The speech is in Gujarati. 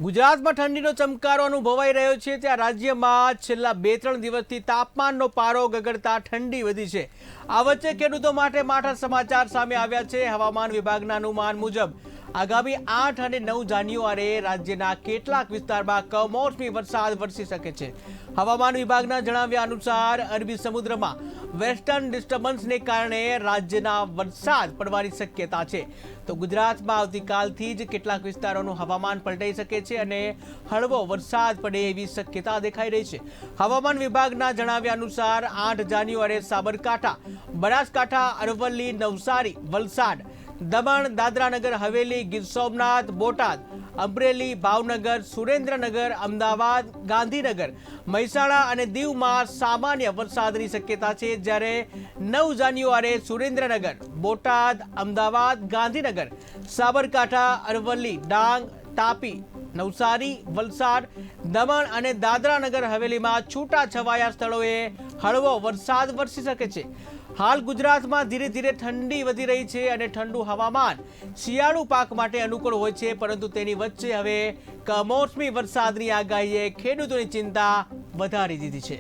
ગુજરાતમાં ઠંડીનો ચમકારો અનુભવાઈ રહ્યો છે ત્યાં રાજ્યમાં છેલ્લા 2-3 દિવસથી તાપમાનનો પારો ગગડતા ઠંડી વધી છે। આ વચ્ચે ખેડૂતો માટે માઠા સમાચાર સામે આવ્યા છે। હવામાન વિભાગના અનુમાન મુજબ આગામી 8 અને 9 જાન્યુઆરીએ રાજ્યના કેટલાક વિસ્તારમાં કમોસમી વરસાદ વરસી શકે છે। હવામાન વિભાગના જણાવ્યા અનુસાર અરબી સમુદ્રમાં વેસ્ટર્ન ડિસ્ટર્બન્સને કારણે રાજ્યના વરસાદ પડવાની શક્યતા છે। તો ગુજરાતમાં આવતીકાલથી જ કેટલાક વિસ્તારોનું હવામાન પલટાઈ શકે છે અને હળવો વરસાદ પડે એવી શક્યતા દેખાઈ રહી છે। હવામાન વિભાગના જણાવ્યા અનુસાર 8 જાન્યુઆરીએ સાબરકાંઠા, બનાસકાંઠા, અરવલ્લી, નવસારી, વલસાડ, દમણ, દાદરાનગર હવેલી, ગીર સોમનાથ, બોટાદ, અમરેલી, ભાવનગર, સુરેન્દ્રનગર, અમદાવાદ, ગાંધીનગર, મહેસાણા અને દીવમાં સામાન્ય વરસાદની શક્યતા છે। જ્યારે 9 જાન્યુઆરીએ સુરેન્દ્રનગર, બોટાદ, અમદાવાદ, ગાંધીનગર, સાબરકાંઠા, અરવલ્લી, ડાંગ, તાપી, નવસારી, વલસાડ, દમણ અને દાદરાનગર હવેલીમાં છૂટાછવાયા સ્થળોએ હળવો વરસાદ વરસી શકે છે। હાલ ગુજરાતમાં ધીરે ધીરે ઠંડી વધી રહી છે અને ઠંડુ હવામાન શિયાળુ પાક માટે અનુકૂળ હોય છે, પરંતુ તેની વચ્ચે હવે કમોસમી વરસાદની આગાહીએ ખેડૂતોની ચિંતા વધારી દીધી છે।